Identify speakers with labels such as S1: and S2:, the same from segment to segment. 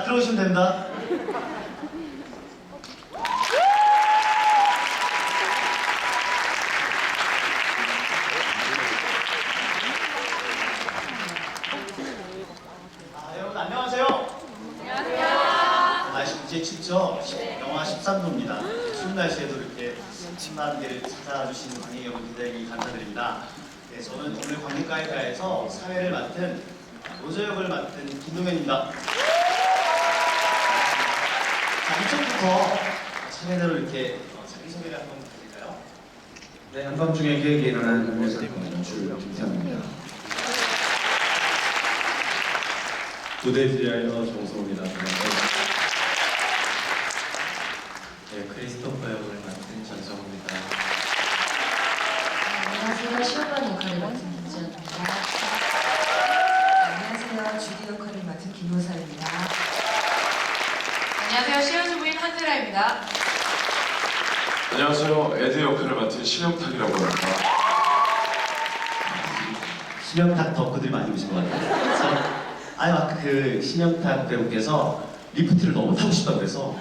S1: 들어오시면 됩니다. 여러분 안녕하세요. 날씨 굉장히 춥죠? 영하 13도입니다. 추운 날씨에도 이렇게 신나는 데를 찾아주시는 관객 여러분 굉장히 감사드립니다. 네, 저는 오늘 관객가에서 사회를 맡은 로저 역을 맡은 김동현입니다. 자, 이쪽부터 차례대로 이렇게 자기소개를 한번 드릴까요?
S2: 네, 한밤중에 계획에 일어난 음료사건 연출 김태환입니다.
S3: 부대 디자이너 정성호입니다.
S4: 네, 크리스토퍼 역을 맡은 전성우입니다.
S5: 안녕하세요. 시험관 역할을 맡은 김지연입니다.
S6: 안녕하세요. 주디 역할을 맡은 김호사입니다.
S5: 안녕하세요. 시연주부인 한세라입니다.
S7: 안녕하세요. 에드 역할을 맡은 신영탁이라고 합니다.
S1: 심영탁 덕후들이 많이 오신 것 같아요. 그 심영탁 배우께서 리프트를 너무 타고 싶다고 해서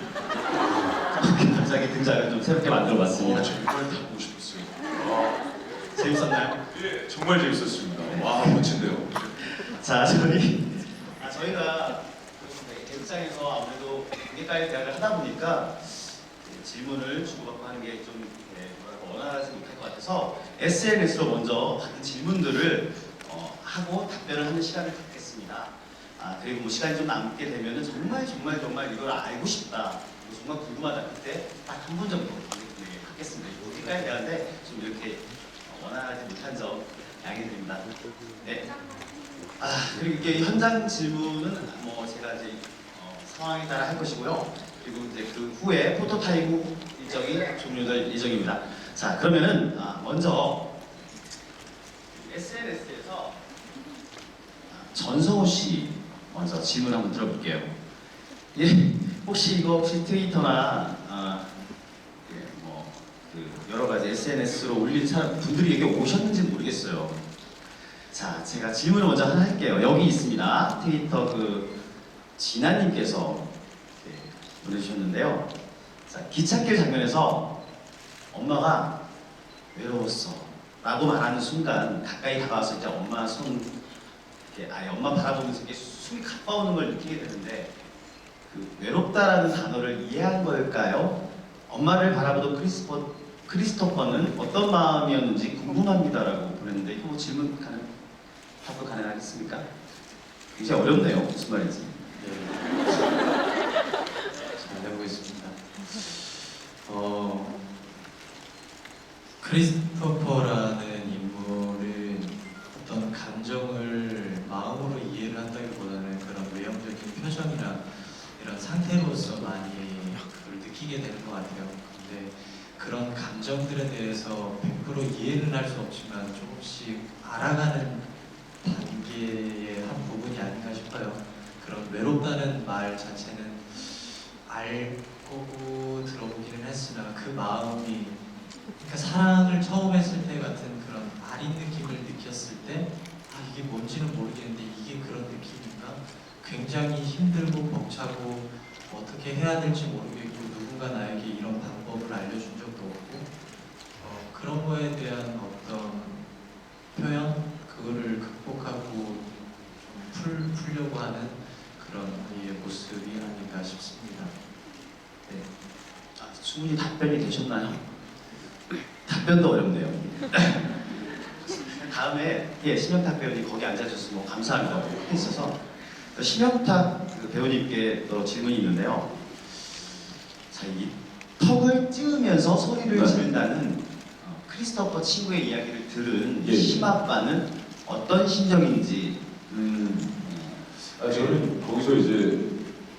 S1: 갑자기 등장을 좀 새롭게 만들어봤습니다.
S7: 정말 타고 싶었어요.
S1: 재밌었나요?
S7: 예, 정말 재밌었습니다. 와, 멋진데요.
S1: 자, 저희가 대극장에서 아무래도 관객과의 대화를 하다 보니까 질문을 주고받고 하는 게 좀 원활하지 못할 것 같아서 SNS로 먼저 받은 질문들을 하고 답변을 하는 시간을 갖겠습니다. 그리고 뭐 시간이 좀 남게 되면은 정말 이걸 알고 싶다, 정말 궁금하다, 그때 딱 한 분 정도 관객분에게 받겠습니다. 여기까지 대화인데 좀 이렇게 원활하지 못한 점 양해드립니다. 네. 그리고 이게 현장 질문은 뭐 제가 이제 상황에 따라 할 것이고요. 그리고 이제 그 후에 포토타임 일정이 종료될 예정입니다. 자, 그러면은 먼저 SNS에서 전성호 씨 먼저 질문 한번 들어볼게요. 예, 혹시 트위터나 여러 가지 SNS로 올린 분들이 여기 오셨는지 모르겠어요. 자, 제가 질문을 먼저 하나 할게요. 여기 있습니다. 트위터 진아님께서 보내주셨는데요. 자, 기찻길 장면에서 엄마가 외로웠어 라고 말하는 순간 가까이 다가와서 이제 엄마 엄마 바라보면서 이렇게 숨이 가빠오는 걸 느끼게 되는데 그 외롭다라는 단어를 이해한 걸까요? 엄마를 바라보던 크리스토퍼는 어떤 마음이었는지 궁금합니다라고 보냈는데 이거 질문 답변 가능하겠습니까? 굉장히 어렵네요. 무슨 말인지.
S4: 잘 해보겠습니다. 크리스토퍼라는 인물은 어떤 감정을 마음으로 이해를 한다기보다는 그런 외형적인 표정이나 이런 상태로서 많이 그걸 느끼게 되는 것 같아요. 근데 그런 감정들에 대해서 100% 이해는 할 수 없지만 조금씩 알아가는 단계의 한 부분이 아닌가 싶어요. 그런 외롭다는 말 자체는 알고 들어보기는 했으나 그 마음이, 그러니까 사랑을 처음 했을 때 같은 그런 아린 느낌을 느꼈을 때 이게 뭔지는 모르겠는데 이게 그런 느낌인가? 굉장히 힘들고 벅차고 어떻게 해야 될지 모르겠고 누군가 나에게 이런 방법을 알려준 적도 없고 그런 거에 대한 어떤 표현? 그거를 극복하고 좀 풀려고 하는 그런 아이의 모습이 아닌가 싶습니다.
S1: 네. 충분히 답변이 되셨나요? 답변도 어렵네요. 다음에 심영탁 배우님 거기 앉아주셔서 감사합니다 했어서 심영탁 배우님께 또 질문이 있는데요. 자, 이 턱을 찌우면서 소리를 지른다는 크리스토퍼 친구의 이야기를 들은 심아빠는 어떤 심정인지.
S3: 저는 거기서 이제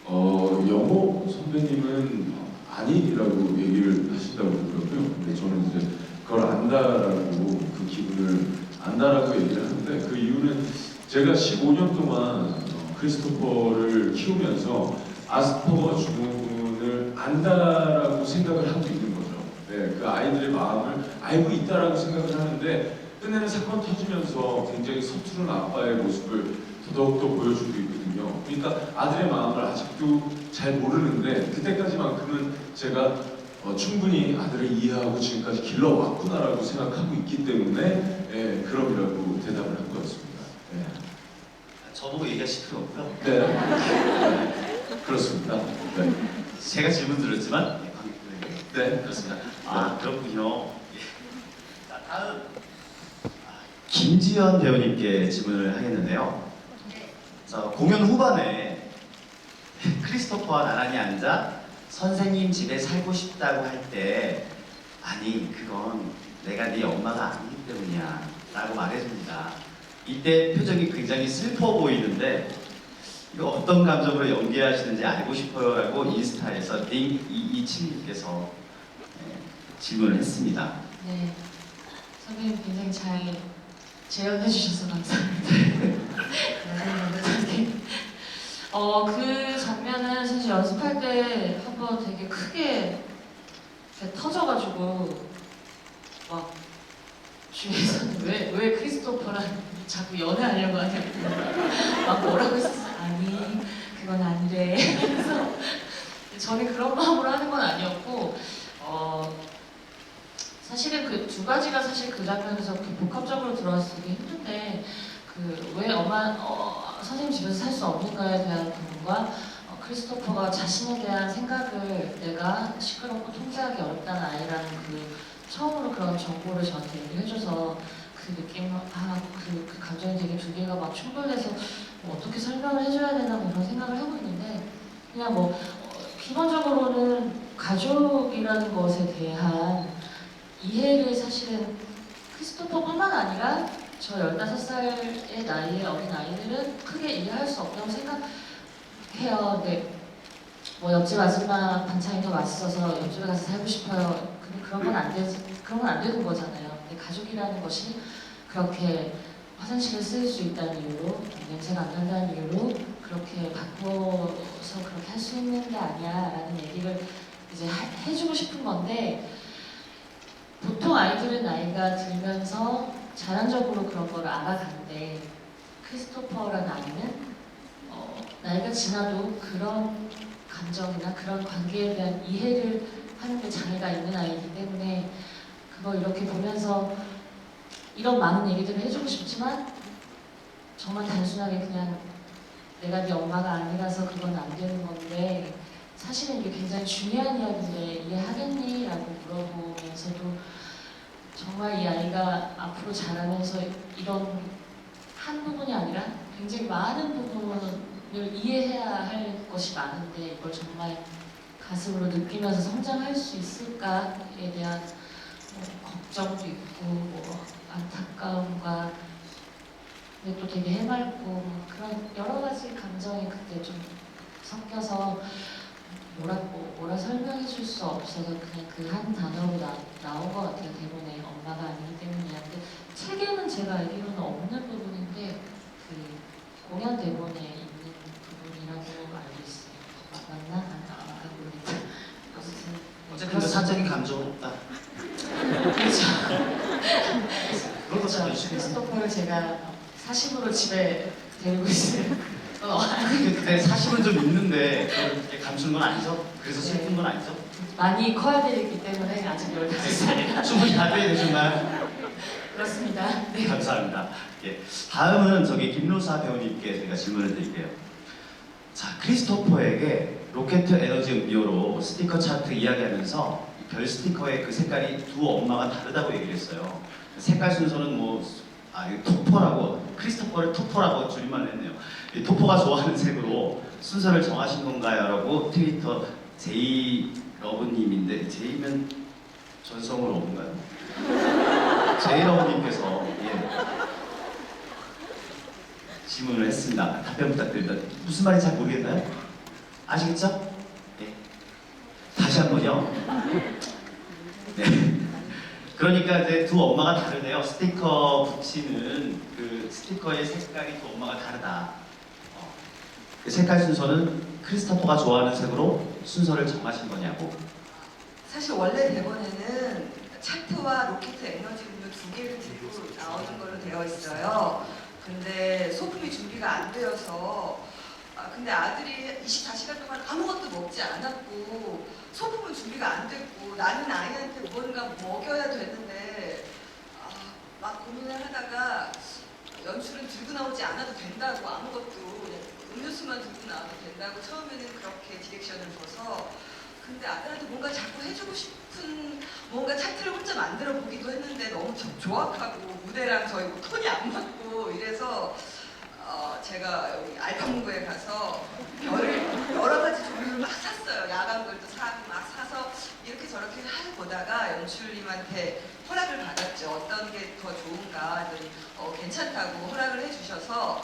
S3: 영호 선배님은 아니라고 얘기를 하신다고 그러더라고요. 근데 저는 이제 그걸 안다라고, 그 기분을 안다라고 얘기를 하는데, 그 이유는 제가 15년 동안 크리스토퍼를 키우면서 아스퍼거 증후군을 안다라고 생각을 하고 있는 거죠. 네, 그 아이들의 마음을 알고 있다라고 생각을 하는데 끝내는 사건 터지면서 굉장히 서투른 아빠의 모습을 더더욱더 보여주고 있거든요. 그러니까 아들의 마음을 아직도 잘 모르는데 그때까지만큼은 제가 충분히 아들을 이해하고 지금까지 길러왔구나라고 생각하고 있기 때문에 예, 그럼이라고 대답을 한 것 같습니다. 예.
S1: 저보고 얘기하실 필요 없고요.
S3: 네. 네. 그렇습니다. 네.
S1: 제가 질문 드렸지만 네, 관객들에게
S3: 네.
S1: 그렇습니다. 아 그렇군요. 예. 자 다음 김지연 배우님께 질문을 하겠는데요. 자 공연 후반에 크리스토퍼와 나란히 앉아 선생님 집에 살고 싶다고 할 때 아니 그건 내가 네 엄마가 아니기 때문이야 라고 말해줍니다. 이때 표정이 굉장히 슬퍼 보이는데 이거 어떤 감정으로 연기하시는지 알고 싶어요 라고 인스타에서 링227님께서 질문을 했습니다.
S5: 네. 선배님 굉장히 잘 재현해 주셔서 감사합니다. 네. 그 장면은 사실 연습할 때 한번 되게 크게 이렇게 터져가지고 막 주위에서는 왜 크리스토퍼랑 자꾸 연애하려고 하냐고 막 뭐라고 했었어요. 아니 그건 안 돼. 그래서 저는 그런 마음으로 하는 건 아니었고 사실은 그 두 가지가 사실 그 장면에서 그렇게 복합적으로 들어왔기 힘든데 그 왜 선생님 집에서 살 수 없는가에 대한 부분과 크리스토퍼가 자신에 대한 생각을 내가 시끄럽고 통제하기 어렵다는 아이라는 그 처음으로 그런 정보를 저한테 얘기해줘서 그 느낌, 그 감정이 되게 두 개가 막 충돌돼서 어떻게 설명을 해줘야 되나 뭐 그런 생각을 하고 있는데 그냥 기본적으로는 가족이라는 것에 대한 이해를 사실은 크리스토퍼뿐만 아니라 저 15살의 나이의 어린 아이들은 크게 이해할 수 없다고 생각해요. 근데 옆집 아줌마 반찬이 더 맛있어서 옆집에 가서 살고 싶어요. 근데 그런 건 안 되는 거잖아요. 근데 가족이라는 것이 그렇게 화장실을 쓸 수 있다는 이유로 냄새가 안 난다는 이유로 그렇게 바꿔서 그렇게 할 수 있는 게 아니야 라는 얘기를 이제 해주고 싶은 건데 보통 아이들은 나이가 들면서 자연적으로 그런 걸 알아가는데 크리스토퍼라는 아이는 나이가 지나도 그런 감정이나 그런 관계에 대한 이해를 하는 데 장애가 있는 아이이기 때문에 그걸 이렇게 보면서 이런 많은 얘기들을 해주고 싶지만 정말 단순하게 그냥 내가 네 엄마가 아니라서 그건 안 되는 건데 사실은 이게 굉장히 중요한 이야기인데 이해하겠니? 라고 물어보면서도 정말 이 아이가 앞으로 자라면서 이런 한 부분이 아니라 굉장히 많은 부분을 이해해야 할 것이 많은데 이걸 정말 가슴으로 느끼면서 성장할 수 있을까에 대한 걱정도 있고 안타까움과 근데 또 되게 해맑고 그런 여러 가지 감정이 그때 좀 섞여서 뭐라 설명해 줄 수 없어서 그냥 그 한 단어로 나온 것 같아요. 대본에 엄마가 아니기 때문이야. 근데 책에는 제가 알기로는 없는 부분인데 그 공연 대본에 있는 부분이라고 알고 있어요. 맞나? 아까 모르겠다.
S1: 어쨌든 사적인 감정은 없다.
S5: 그렇죠.
S1: 그런 거
S5: 그렇죠. 크리스토퍼를 제가 사심으로 집에 데리고 있어요.
S1: 근데 사실은 좀 있는데 그렇게 감추는 건 아니죠? 그래서 슬픈 건 아니죠?
S5: 많이 커야 되기 때문에 아직 15살이라
S1: 충분히 답변이 되셨나요?
S5: 그렇습니다. 네.
S1: 감사합니다. 예. 다음은 김노사 배우님께 제가 질문을 드릴게요. 자, 크리스토퍼에게 로켓 에너지 음료로 스티커 차트 이야기하면서 별 스티커의 그 색깔이 두 엄마가 다르다고 얘기를 했어요. 색깔 순서는 토퍼라고, 크리스토퍼를 토퍼라고 줄임말 했네요. 이 토퍼가 좋아하는 색으로 순서를 정하신 건가요? 라고 트위터 제이러브님인데, 제이면 전성으로 뭔가요? 제이러브님께서 질문을 했습니다. 답변 부탁드립니다. 무슨 말인지 잘 모르겠나요? 아시겠죠? 예. 다시 한 번요. 네. 그러니까 이제 두 엄마가 다르네요. 스티커 붙이는 그 스티커의 색깔이 두 엄마가 다르다. 그 색깔 순서는 크리스토퍼가 좋아하는 색으로 순서를 정하신 거냐고.
S6: 사실 원래 대본에는 차트와 로켓 에너지 음료 두 개를 들고 나오는 걸로 되어 있어요. 근데 소품이 준비가 안 되어서 근데 아들이 24시간 동안 아무것도 먹지 않았고 소품은 준비가 안 됐고 나는 아이한테 뭔가 먹여야 되는데 막 고민을 하다가 연출은 들고 나오지 않아도 된다고 아무것도 그냥 음료수만 들고 나와도 된다고 처음에는 그렇게 디렉션을 줘서 근데 아들한테 뭔가 자꾸 해주고 싶은 뭔가 차트를 혼자 만들어 보기도 했는데 너무 조악하고 무대랑 저희 뭐 톤이 안 맞고 이래서 제가 여기 알파문고에 가서 별을 여러 가지 종류를 막 샀어요. 야광별도 사고 막 사서 이렇게 저렇게 해보다가 연출님한테 허락을 받았죠. 어떤 게 더 좋은가 했더니 괜찮다고 허락을 해주셔서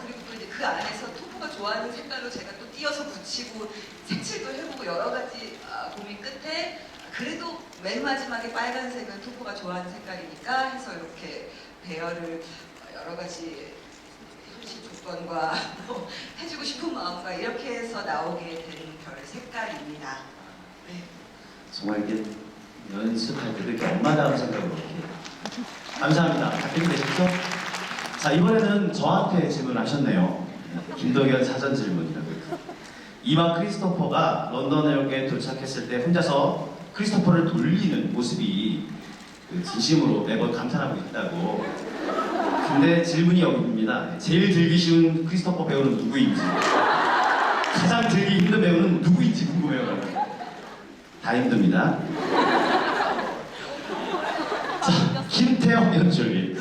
S6: 그리고 또 이제 그 안에서 토포가 좋아하는 색깔로 제가 또 띄어서 붙이고 색칠도 해보고 여러 가지 고민 끝에 그래도 맨 마지막에 빨간색은 토포가 좋아하는 색깔이니까 해서 이렇게 배열을 여러 가지 현실 조건과 해주고 싶은 마음과 이렇게 해서 나오게 된 별 색깔입니다. 네.
S2: 정말 이게 연습할 때도 이렇게 엄마다운 생각으로 이렇게 감사합니다. 답변이 되셨죠? 자, 이번에는 저한테 질문하셨네요. 김동현 사전 질문이라고. 이방 크리스토퍼가 런던에 도착했을 때 혼자서 크리스토퍼를 돌리는 모습이 진심으로 매번 감탄하고 있다고. 근데 질문이 여기입니다. 제일 들기 쉬운 크리스토퍼 배우는 누구인지, 가장 들기 힘든 배우는 누구인지 궁금해요. 다 힘듭니다. 자, 김태형 연출님.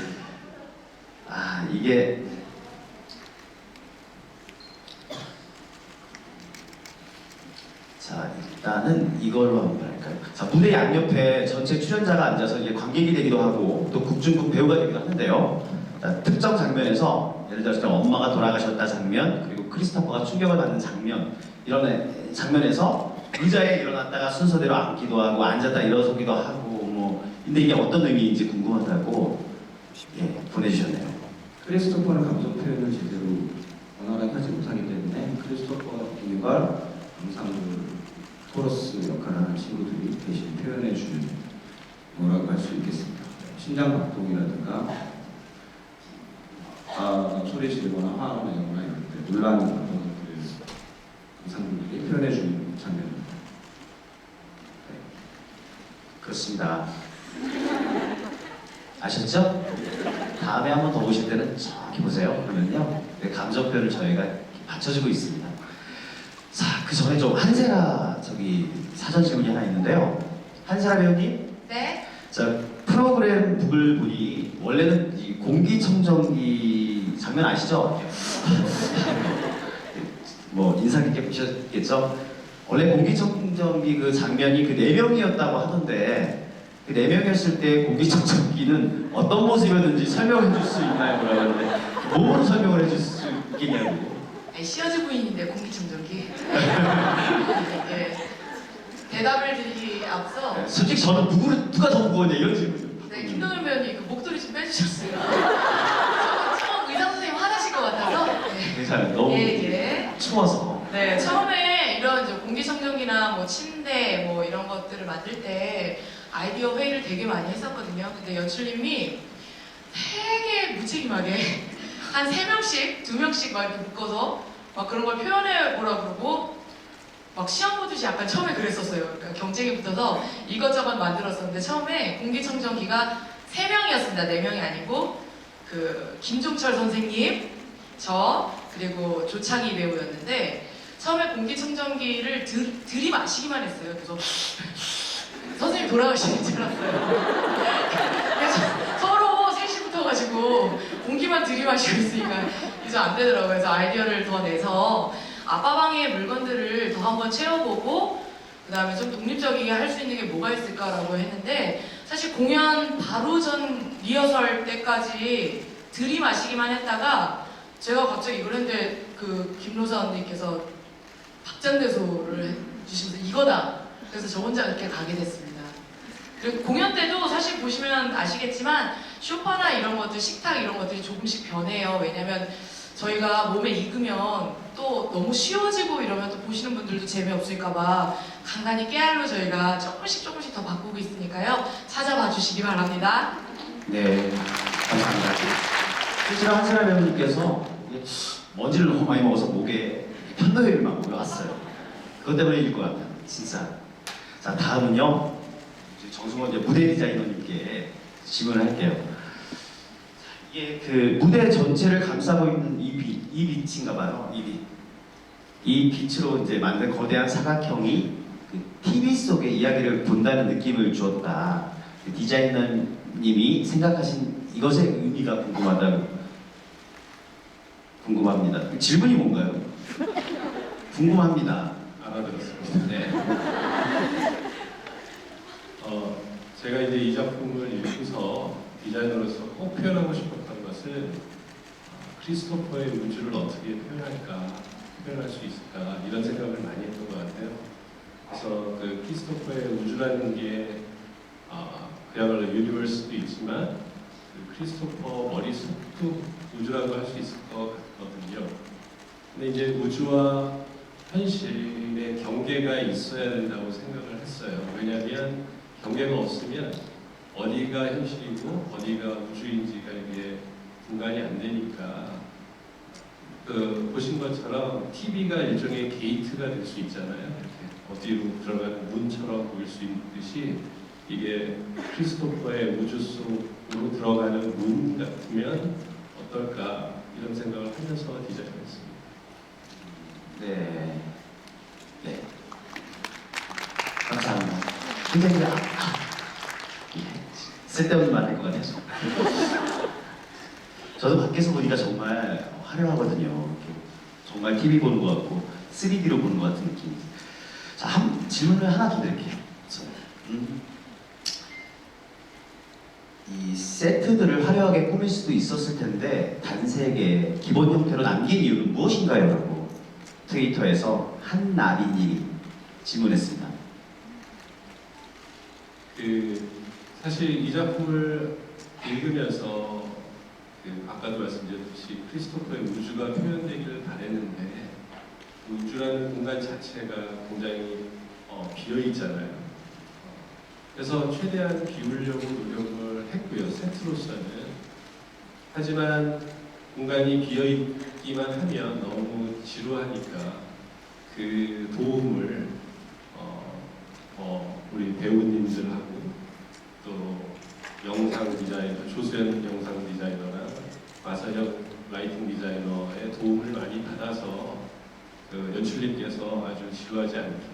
S2: 이게 자, 일단은 이걸로 한번 할까요? 자, 무대 양옆에 전체 출연자가 앉아서 이게 관객이 되기도 하고 또 국중급 배우가 되기도 하는데요. 자, 특정 장면에서 예를 들어서 엄마가 돌아가셨다 장면, 그리고 크리스토퍼가 충격을 받는 장면, 이런 장면에서 의자에 일어났다가 순서대로 앉기도 하고 앉았다 일어서기도 하고 뭐 근데 이게 어떤 의미인지 궁금하다고 보내주셨네요. 크리스토퍼는 감정 표현을 제대로 원활하게 하지 못하기 때문에 크리스토퍼 인과 영상들 코러스 역할을 하는 친구들이 대신 표현해주는 뭐라고 할 수 있겠습니다. 심장박동이라든가 소리 지르거나 화를 내거나 이럴 때 놀라는 어떤 것들을 영상들이 표현해주는 장면입니다. 네. 그렇습니다. 아셨죠? 다음에 한 번 더 오실 때는 저기 보세요. 그러면요, 감정 표현을 저희가 받쳐주고 있습니다. 자, 그 전에 좀 한세라 사전 질문이 하나 있는데요. 한세라 배우님,
S5: 네?
S2: 자, 프로그램 북을 보니 원래는 이 공기청정기 장면 아시죠? 뭐 인상 깊게 보셨겠죠? 원래 공기청정기 그 장면이 그 4명이었다고 하던데 그 4명이었을 때 공기청정기는 어떤 모습이었는지 설명해 줄 수 있나요? 그러는데 몸으로 설명을 해줄 수 있겠냐고.
S5: 시어즈 부인인데 공기청정기. 예. 대답을 드리기 앞서
S2: 솔직히 저는 누가 더 무거웠냐 이런 질문.
S5: 네, 김동현 배우님 그 목도리 좀 빼주셨어요. 처음 의사 선생님 화나실 것 같아서. 네.
S2: 괜찮아요. 너무
S5: 예.
S2: 추워서.
S5: 네, 처음에 이런 이제 공기청정기나 뭐 침대 뭐 이런 것들을 만들 때 아이디어 회의를 되게 많이 했었거든요. 근데 연출님이 되게 무책임하게 한 3명씩, 2명씩 막 이렇게 묶어서 막 그런 걸 표현해 보라 그러고 막 시험 보듯이 약간 처음에 그랬었어요. 그러니까 경쟁이 붙어서 이것저것 만들었었는데 처음에 공기청정기가 3명이었습니다. 4명이 아니고 그 김종철 선생님, 저 그리고 조창희 배우였는데 처음에 공기청정기를 들이마시기만 했어요. 그래서 선생님 돌아가시는 줄 알았어요. 그래서 서로 셋이 붙어가지고 공기만 들이마시고 있으니까 이제 안 되더라고요. 그래서 아이디어를 더 내서 아빠방의 물건들을 더 한번 채워보고 그 다음에 좀 독립적이게 할 수 있는 게 뭐가 있을까라고 했는데 사실 공연 바로 전 리허설 때까지 들이마시기만 했다가 제가 갑자기 이걸 했는데 그 김로사 언니께서 박장대소를 해주시면서 이거다. 그래서 저 혼자 그렇게 가게 됐습니다. 그리고 공연 때도 사실 보시면 아시겠지만 쇼파나 이런 것들, 식탁 이런 것들이 조금씩 변해요. 왜냐면 저희가 몸에 익으면 또 너무 쉬워지고 이러면 또 보시는 분들도 재미없을까봐 간간히 깨알로 저희가 조금씩 더 바꾸고 있으니까요. 찾아봐 주시기 바랍니다.
S2: 네, 감사합니다. 실제로 한슬아 배우님께서 이게 먼지를 너무 많이 먹어서 목에 편도염이 막 올라왔어요. 그것 때문일 것 같아요. 진짜. 자, 다음은요. 이제 정승원 이제 무대 디자이너님께 질문을 할게요. 이게 그 무대 전체를 감싸고 있는 이 빛인가 봐요. 이 빛. 이 빛으로 이제 만든 거대한 사각형이 그 TV 속의 이야기를 본다는 느낌을 주었다. 그 디자이너님이 생각하신 이것의 의미가 궁금합니다. 질문이 뭔가요? 궁금합니다.
S8: 알아들었습니다.
S2: 네.
S8: 제가 이제 이 작품을 읽고서 디자이너로서 꼭 표현하고 싶었던 것은 크리스토퍼의 우주를 어떻게 표현할 수 있을까 이런 생각을 많이 했던 것 같아요. 그래서 그 크리스토퍼의 우주라는 게 그야말로 유니버스도 있지만 그 크리스토퍼 머릿속도 우주라고 할 수 있을 것 같거든요. 근데 이제 우주와 현실의 경계가 있어야 된다고 생각을 했어요. 왜냐하면 경계가 없으면 어디가 현실이고 어디가 우주인지가 이게 분간이 안 되니까 그 보신 것처럼 TV가 일종의 게이트가 될 수 있잖아요. 이렇게 어디로 들어가는 문처럼 보일 수 있듯이 이게 크리스토퍼의 우주 속으로 들어가는 문 같으면 어떨까 이런 생각을 하면서 디자인했습니다.
S2: 네. 네. 감사합니다. 굉장히 쓸데없는 말 할 것 같아서. 저도 밖에서 보니까 정말 화려하거든요. 이렇게 정말 TV 보는 것 같고 3D로 보는 것 같은 느낌. 자, 질문을 하나 더 드릴게요. 이 세트들을 화려하게 꾸밀 수도 있었을 텐데 단색의 기본 형태로 남긴 이유는 무엇인가요? 라고 트위터에서 한나비님이 질문했습니다.
S8: 사실 이 작품을 읽으면서 아까도 말씀드렸듯이 크리스토퍼의 우주가 표현되기를 바랬는데 우주라는 공간 자체가 굉장히 비어 있잖아요. 그래서 최대한 비우려고 노력을 했고요, 세트로서는. 하지만 공간이 비어 있기만 하면 너무 지루하니까 그 도움을 우리 배우님들하고 또 영상 디자이너, 조수연 영상 디자이너나 마선혁 라이팅 디자이너의 도움을 많이 받아서 그 연출님께서 아주 지루하지 않게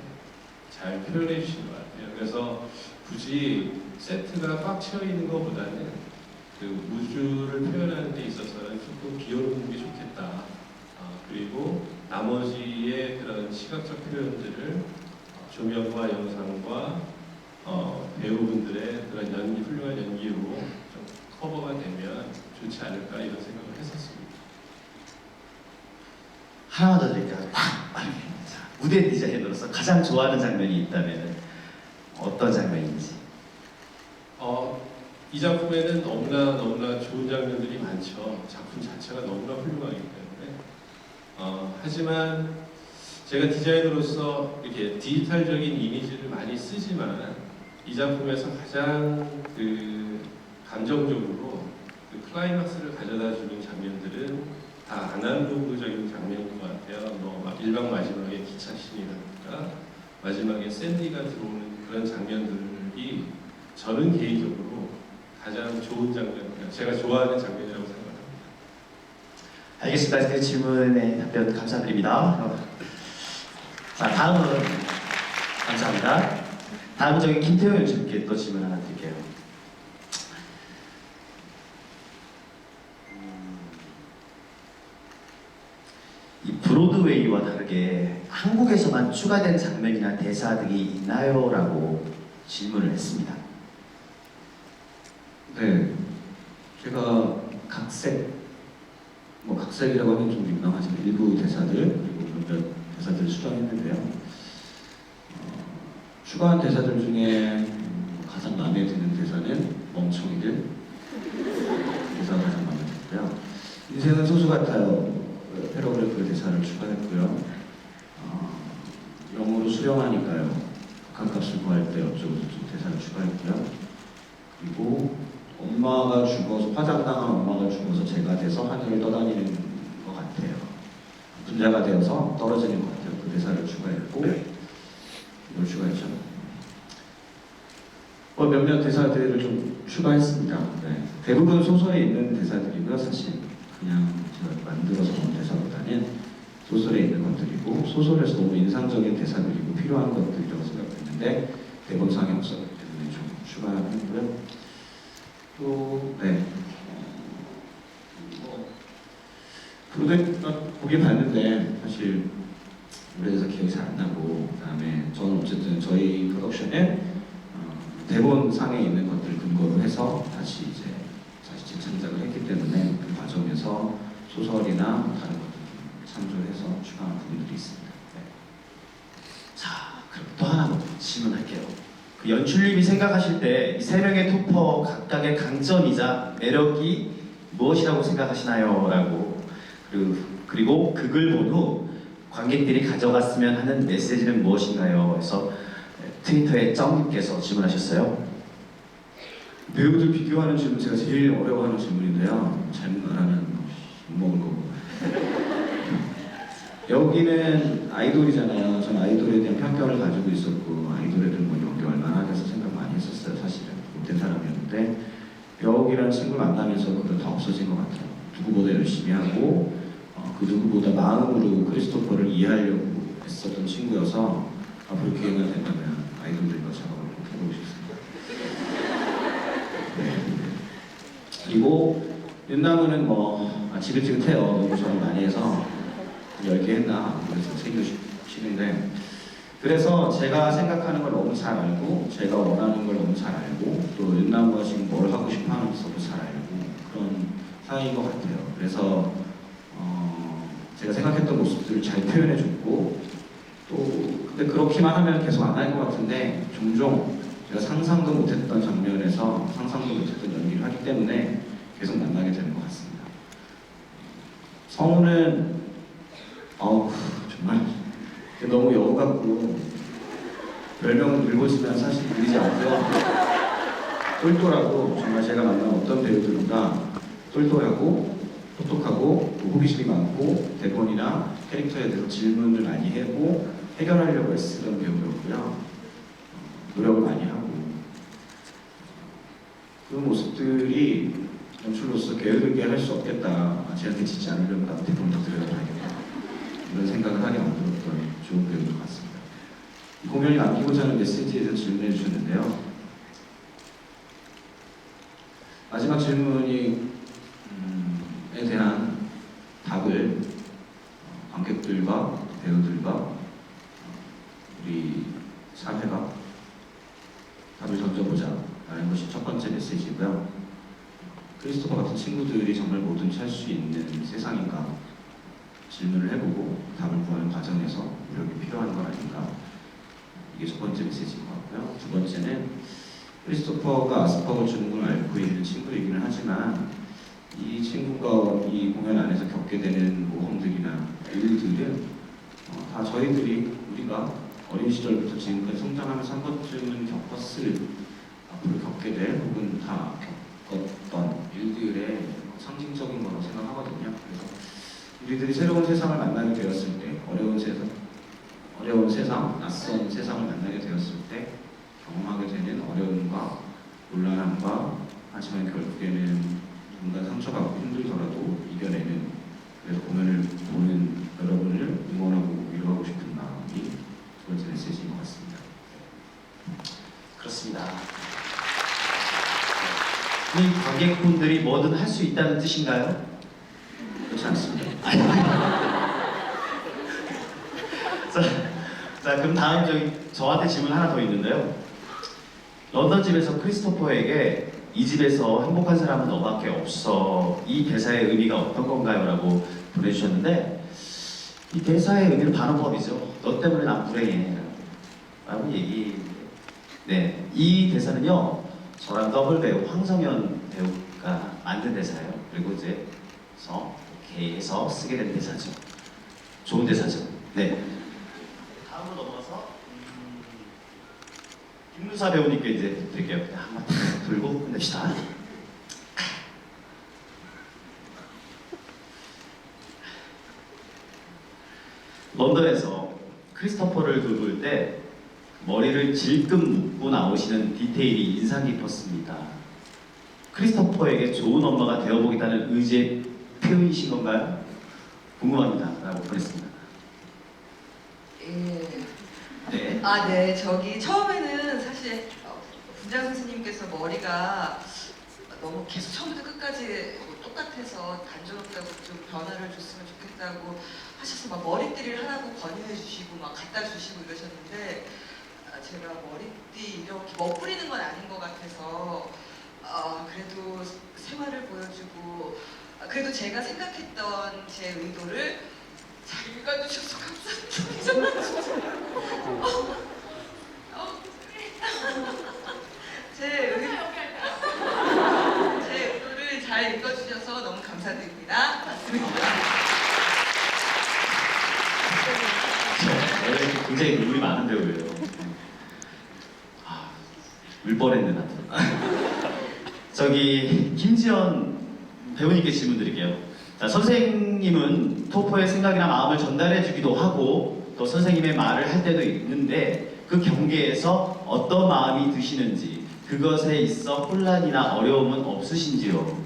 S8: 잘 표현해 주신 것 같아요. 그래서 굳이 세트가 꽉 채워 있는 것보다는 그 우주를 표현하는 데 있어서는 조금 비워놓는 게 좋겠다. 그리고 나머지의 그런 시각적 표현들을 조명과 영상과 배우분들의 그런 훌륭한 연기로 좀 커버가 되면 좋지 않을까 이런 생각을 했었습니다.
S2: 하나 더 드릴까요? 무대 디자이너로서 가장 좋아하는 장면이 있다면 어떤 장면인지?
S8: 이 작품에는 너무나 좋은 장면들이 많죠. 작품 자체가 너무나 훌륭하기 때문에. 하지만 제가 디자이너로서 이렇게 디지털적인 이미지를 많이 쓰지만 이 작품에서 가장 감정적으로 클라이막스를 가져다주는 장면들은 다 아날로그적인 장면인 것 같아요. 막 일방 마지막에 기차 씬이라든가 마지막에 샌디가 들어오는 그런 장면들이 저는 개인적으로 가장 좋은 장면이에요. 제가 좋아하는 장면이라고 생각합니다.
S2: 알겠습니다. 그 질문에 답변 감사드립니다. 자, 다음은 감사합니다. 다음은 저기 김태형 연출님께 또 질문 하나 드릴게요. 이 브로드웨이와 다르게 한국에서만 추가된 장면이나 대사 등이 있나요? 라고 질문을 했습니다.
S9: 네, 제가 각색이라고 하면 좀 민망하지만 일부 대사들 그리고 몇몇 대사들을 수정했는데요. 추가한 대사들 중에 가장 마음에 드는 대사는 멍청이들 대사가 가장 마음에 들고요. 인생은 소수 같아요. 패러그래프 대사를 추가했고요. 영어로 수령하니까요. 극한값을 구할 때 어쩌고 저쩌고 대사를 추가했고요. 그리고 엄마 엄마가 죽어서 화장당한 엄마가 죽어서 제가 돼서 하늘을 떠다니는 것 같아요. 분자가 되어서 떨어지는 것 같아요. 그 대사를 추가했고 이걸 추가했죠. 몇몇 대사들을 좀 추가했습니다. 네. 대부분 소설에 있는 대사들이고요. 사실 그냥 제가 만들어서 본 대사보다는 소설에 있는 것들이고 소설에서 너무 인상적인 대사들이고 필요한 것들이라고 생각했는데 대본상에 없었기 때문에 좀 추가했고요. 또 보긴 봤는데 사실 오래돼서 기억이 잘 안 나고 그다음에 저는 어쨌든 저희 프로덕션에 대본상에 있는 것들을 근거로 해서 다시 재창작을 했기 때문에 그 과정에서 소설이나 다른 것들 참조를 해서 추가한 부분들이 있습니다. 네.
S2: 자, 그럼 또 하나 질문할게요. 그 연출님이 생각하실 때 이 세 명의 토퍼 각각의 강점이자 매력이 무엇이라고 생각하시나요? 라고 그리고 그 글 본 후 관객들이 가져갔으면 하는 메시지는 무엇인가요? 해서 트위터에 쩡님께서 질문하셨어요.
S9: 배우들 비교하는 질문 제가 제일 어려워하는 질문인데요. 잘못 말하면 못 먹을 거고. 여기는 아이돌이잖아요. 전 아이돌에 대한 편견을 가지고 있었고 아이돌애들 뭐 연기 얼마나 하겠어 생각 많이 했었어요. 사실은 못된 사람이었는데 여기라는 친구를 만나면서 그건 다 없어진 것 같아요. 누구보다 열심히 하고 그 누구보다 마음으로 크리스토퍼를 이해하려고 했었던 친구여서 앞으로 기회가 된다면 아이돌들과 작업을 꼭 해보고 싶습니다. 네. 그리고 윤나무는 지긋지긋해요. 너무 저를 많이 해서 10개 했나 그래서 챙겨주시는데 그래서 제가 생각하는 걸 너무 잘 알고 제가 원하는 걸 너무 잘 알고 또 윤나무가 지금 뭘 하고 싶어 하는지도 잘 알고 그런 사이인 것 같아요. 그래서 제가 생각했던 모습들을 잘 표현해줬고 또 근데 그렇게만 하면 계속 안 할 것 같은데 종종 제가 상상도 못했던 장면에서 상상도 못했던 연기를 하기 때문에 계속 만나게 되는 것 같습니다. 성우는 정말 너무 여우 같고 별명은 늘고지만 사실 늘리지 않고요. 똘똘하고 정말 제가 만난 어떤 배우들보다 똘똘하고 똑똑하고 호기심이 많고 대본이나 캐릭터에 대해서 질문을 많이 하고 해결하려고 애쓰던 배우였고요. 노력을 많이 하고 그 모습들이 연출로서 게으르게 할 수 없겠다. 쟤한테 짓지 않으려면 나도 대본을 더 들여다봐야겠다. 이런 생각을 하게 만들었던 좋은 배우인 것 같습니다. 이 공연이 남기고자 하는 메시지에 대해서 질문해 주셨는데요. 마지막 질문에 대한 답을 관객들과 배우들과 우리 사회가 답을 던져보자 라는 것이 첫 번째 메시지고요. 크리스토퍼 같은 친구들이 정말 뭐든지 할 수 있는 세상인가 질문을 해보고 답을 구하는 과정에서 노력이 필요한 건 아닌가 이게 첫 번째 메시지인 것 같고요. 두 번째는 크리스토퍼가 아스퍼거증을 앓고 있는 친구이기는 하지만 이 친구가 이 공연 안에서 겪게 되는 모험들이나 일들은 다 우리가 어린 시절부터 지금까지 성장하면서 한 번쯤은 겪었을 앞으로 겪게 될 혹은 다 겪었던 일들의 상징적인 거라고 생각하거든요. 그래서 우리들이 새로운 세상을 만나게 되었을 때 어려운 세상, 낯선 세상을 만나게 되었을 때 경험하게 되는 어려움과 곤란함과 하지만 결국에는 누군가 상처받고 힘들더라도 이겨내는 그래서 공연을 보는 여러분을 응원하고 위로하고 싶은 마음이 두 번째 메시지인 것 같습니다.
S2: 그렇습니다. 이 관객분들이 뭐든 할 수 있다는 뜻인가요?
S9: 그렇지 않습니다.
S2: 자, 그럼 다음 저한테 질문 하나 더 있는데요. 런던 집에서 크리스토퍼에게 이 집에서 행복한 사람은 너밖에 없어. 이 대사의 의미가 어떤 건가요? 라고 보내주셨는데 이 대사의 의미는 반어법이죠. 너 때문에 난 불행해. 라고 얘기. 네, 이 대사는요. 저랑 더블 배우 황성현 배우가 만든 대사예요. 그리고 이제 개에서 쓰게 된 대사죠. 좋은 대사죠. 네. 다음으로 넘어가서 김누사 배우님께 이제 드릴게요. 한번 들고 끝냅시다. 크리스토퍼를 돌볼 때 머리를 질끈 묶고 나오시는 디테일이 인상 깊었습니다. 크리스토퍼에게 좋은 엄마가 되어보겠다는 의지의 표현이신 건가요? 궁금합니다. 라고 보냈습니다.
S6: 예.
S2: 네.
S6: 아, 네. 저기 처음에는 사실 분장 선생님께서 머리가 너무 계속 처음부터 끝까지 똑같아서 단조롭다고 좀 변화를 줬으면 좋겠다고 하셔서 막 머리띠를 하라고 권유해 주시고 막 갖다 주시고 이러셨는데 제가 머리띠 이렇게 멋부리는 건 아닌 것 같아서 그래도 생활을 보여주고 그래도 제가 생각했던 제 의도를 잘 읽어주셔서 감사합니다. 제 의도를 잘 읽어주셔서 너무 감사드립니다. 맞습니다.
S2: 원래 굉장히 눈물이 많은 배우예요. 울 뻔했네 나도. 저기 김지연 배우님께 질문 드릴게요. 자, 선생님은 토퍼의 생각이나 마음을 전달해주기도 하고 또 선생님의 말을 할 때도 있는데 그 경계에서 어떤 마음이 드시는지 그것에 있어 혼란이나 어려움은 없으신지요?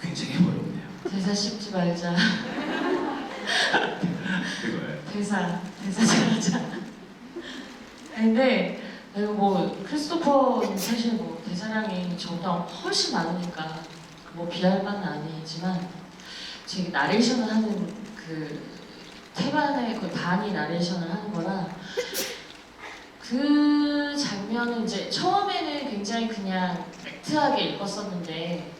S2: 굉장히 어렵네요.
S5: 대사 씹지 말자.
S2: 그거예요.
S5: 대사 잘하자. 근데 내가 뭐 크리스토퍼는 사실 뭐 대사량이 저보다 훨씬 많으니까 뭐 비할 바는 아니지만 제 나레이션을 하는 그 태반의 그 반이 나레이션을 하는 거라 그 장면은 이제 처음에는 굉장히 그냥 액트하게 읽었었는데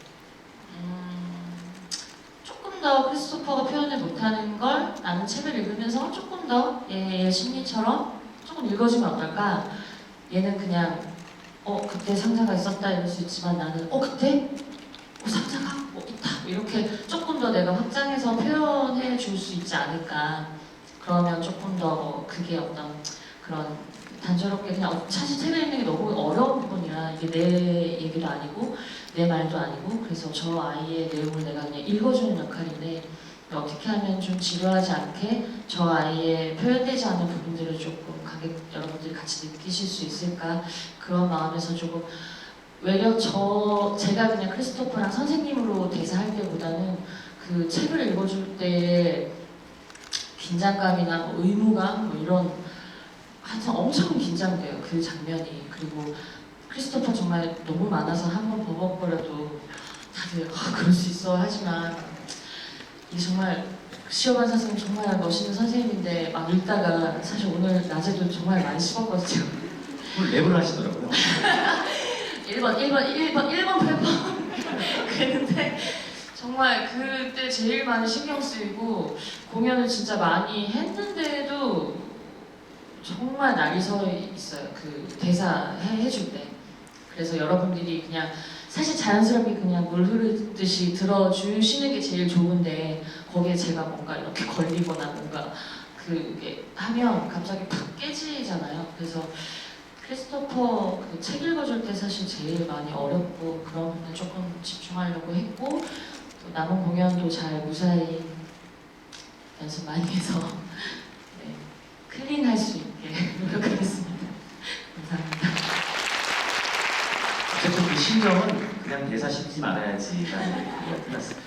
S5: 조금 더 크리스토퍼가 표현을 못하는 걸 나는 책을 읽으면서 조금 더 얘 심리처럼 조금 읽어주면 어떨까? 얘는 그냥 그때 상자가 있었다 이럴 수 있지만 나는 그때? 상자가 있다 이렇게 조금 더 내가 확장해서 표현해 줄 수 있지 않을까. 그러면 조금 더 그게 어떤 그런 단조롭게 그냥 사실 책을 읽는 게 너무 어려운 부분이라 이게 내 얘기도 아니고 내 말도 아니고 그래서 저 아이의 내용을 내가 그냥 읽어주는 역할인데 어떻게 하면 좀 지루하지 않게 저 아이의 표현되지 않는 부분들을 조금 여러분들이 같이 느끼실 수 있을까 그런 마음에서 조금 외려 제가 그냥 크리스토퍼랑 선생님으로 대사할 때보다는 그 책을 읽어줄 때 긴장감이나 뭐 의무감 뭐 이런 하여튼 엄청 긴장돼요 그 장면이. 그리고 크리스토퍼 정말 너무 많아서 한번 버벅거려도 다들 그럴 수 있어 하지만 이게 정말 시어반 선생님 정말 멋있는 선생님인데 막 읽다가 사실 오늘 낮에도 정말 많이 씹었거든요.
S2: 오늘 랩을 하시더라고요.
S5: 1번, 8번 그랬는데 정말 그때 제일 많이 신경 쓰이고 공연을 진짜 많이 했는데도 정말 날이 서 있어요. 그 대사 해줄 때. 그래서 여러분들이 그냥 사실 자연스럽게 그냥 물 흐르듯이 들어주시는 게 제일 좋은데 거기에 제가 뭔가 이렇게 걸리거나 뭔가 그게 하면 갑자기 팍 깨지잖아요. 그래서 크리스토퍼 그 책 읽어줄 때 사실 제일 많이 어렵고 그런 부분에 조금 집중하려고 했고 또 남은 공연도 잘 무사히 연습 많이 해서 네, 클린할 수 있게 노력하겠습니다. 감사합니다.
S2: 어쨌든 그 심정은 그냥 대사 씹지 말아야지라는 얘기가 끝났어요.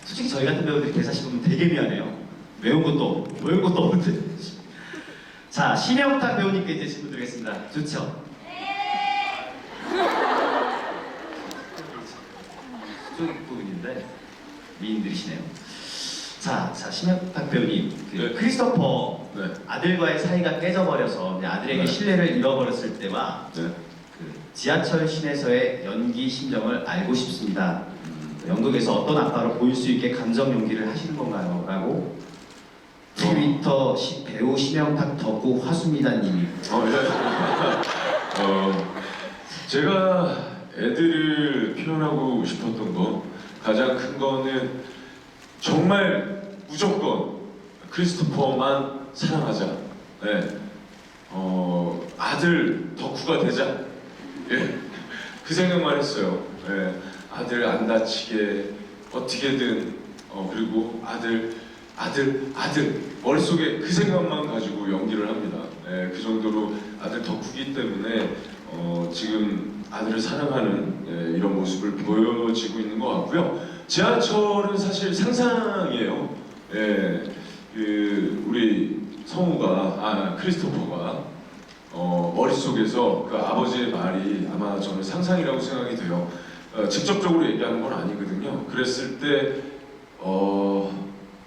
S2: 솔직히 저희 같은 배우들이 대사 씹으면 되게 미안해요. 외운 것도 없는데. 자, 심영탁 배우님께 이제 질문 드리겠습니다. 좋죠? 네. 수정 부분인데 미인들이시네요. 자, 심영탁 배우님,
S3: 네.
S2: 크리스토퍼
S3: 네.
S2: 아들과의 사이가 깨져버려서 아들에게
S3: 네.
S2: 신뢰를 잃어버렸을 때와
S3: 네.
S2: 그 지하철 씬에서의 연기 심정을 알고 싶습니다. 연극에서 어떤 아빠로 보일 수 있게 감정 연기를 하시는 건가요? 라고 트위터 배우 심영탁 덕후 화수미다님이
S3: 제가 애들을 표현하고 싶었던 거 가장 큰 거는 정말 무조건 크리스토퍼만 사랑하자. 네. 아들 덕후가 되자. 예. 그 생각만 했어요. 예. 아들 안 다치게 어떻게든 그리고 아들 머릿속에 그 생각만 가지고 연기를 합니다. 예, 그 정도로 아들 덕후기 때문에 지금 아들을 사랑하는 이런 모습을 보여지고 있는 것 같고요. 지하철은 사실 상상이에요. 예, 그 우리 성우가 크리스토퍼가 머릿속에서 그 아버지의 말이 아마 저는 상상이라고 생각이 돼요. 직접적으로 얘기하는 건 아니거든요. 그랬을 때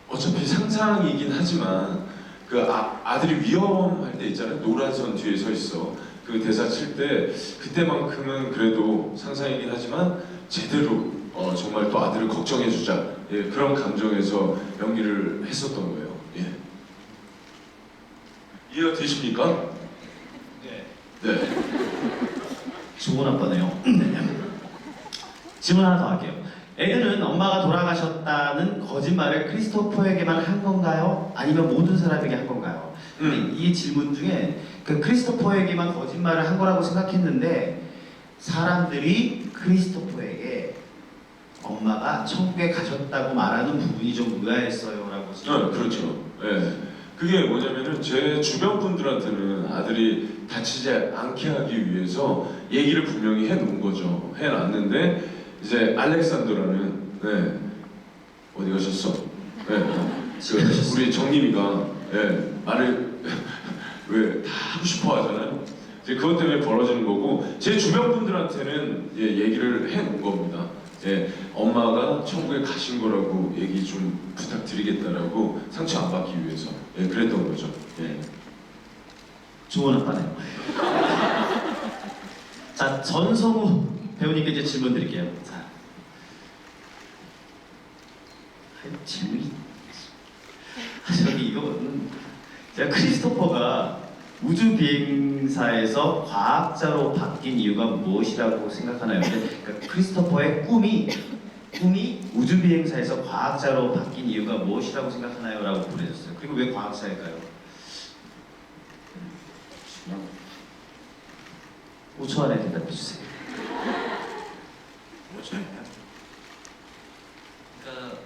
S3: 어차피 상상이긴 하지만 그 아들이 위험할 때 있잖아요. 노란 선 뒤에 서 있어. 그 대사 칠 때 그때만큼은 그래도 상상이긴 하지만 제대로 정말 또 아들을 걱정해주자, 예, 그런 감정에서 연기를 했었던 거예요. 예. 이해가 되십니까?
S1: 네.
S3: 네.
S2: 좋은 아빠네요. 질문 하나 더 할게요. 애들은 엄마가 돌아가셨다는 거짓말을 크리스토퍼에게만 한 건가요? 아니면 모든 사람에게 한 건가요? 이 질문 중에 그 크리스토퍼에게만 거짓말을 한 거라고 생각했는데 사람들이 크리스토퍼에게 엄마가 천국에 가셨다고 말하는 부분이 좀 의아했어요라고.
S3: 그렇죠. 예. 그게 뭐냐면은 제 주변 분들한테는 아들이 다치지 않게 하기 위해서 얘기를 분명히 해놓은 거죠. 해놨는데 이제 알렉산더라는 어디 가셨어? 우리 정림이가 말을 왜 다 하고 싶어 하잖아요. 이제 그것 때문에 벌어지는 거고 제 주변 분들한테는 얘기를 해놓은 겁니다. 엄마가 천국에 가신 거라고 얘기 좀 부탁드리겠다라고 상처 안 받기 위해서 그랬던 거죠.
S2: 좋은 아빠네요. 자, 전성우 배우님께 이제 질문 드릴게요. 자, 질문이 저기 이거는 제가 크리스토퍼가 우주 비행사에서 과학자로 바뀐 이유가 무엇이라고 생각하나요? 그러니까 크리스토퍼의 꿈이 우주 비행사에서 과학자로 바뀐 이유가 무엇이라고 생각하나요? 라고 보내줬어요. 그리고 왜 과학자일까요? 5초 안에 대답해 주세요.
S4: 그러니까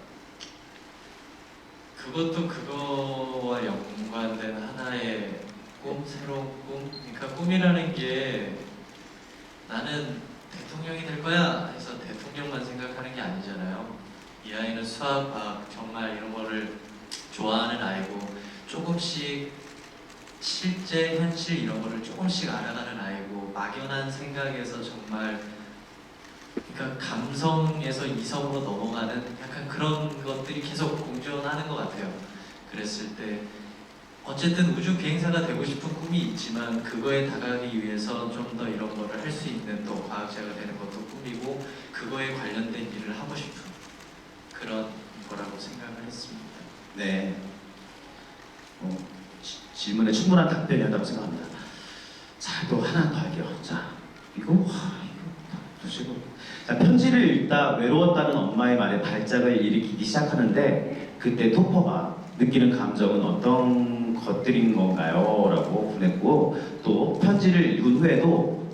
S4: 그것도 그거와 연관된 하나의 꿈, 새로운 꿈. 그러니까 꿈이라는 게 나는 대통령이 될 거야 해서 대통령만 생각하는 게 아니잖아요. 이 아이는 수학, 과학 정말 이런 거를 좋아하는 아이고 조금씩 실제 현실 이런 거를 조금씩 알아가는 아이고 막연한 생각에서 정말 그러니까 감성에서 이성으로 넘어가는 약간 그런 것들이 계속 공존하는 것 같아요. 그랬을 때 어쨌든 우주 비행사가 되고 싶은 꿈이 있지만 그거에 다가가기 위해서 좀 더 이런 거를 할 수 있는 또 과학자가 되는 것도 꿈이고 그거에 관련된 일을 하고 싶은 그런 거라고 생각을 했습니다.
S2: 네. 질문에 충분한 답변이었다고 생각합니다. 자, 또 하나 더 할게요. 자, 이거 보시고. 자, 편지를 읽다 외로웠다는 엄마의 말에 발작을 일으키기 시작하는데 그때 토퍼가 느끼는 감정은 어떤 것들인 건가요? 라고 보냈고 또 편지를 읽은 후에도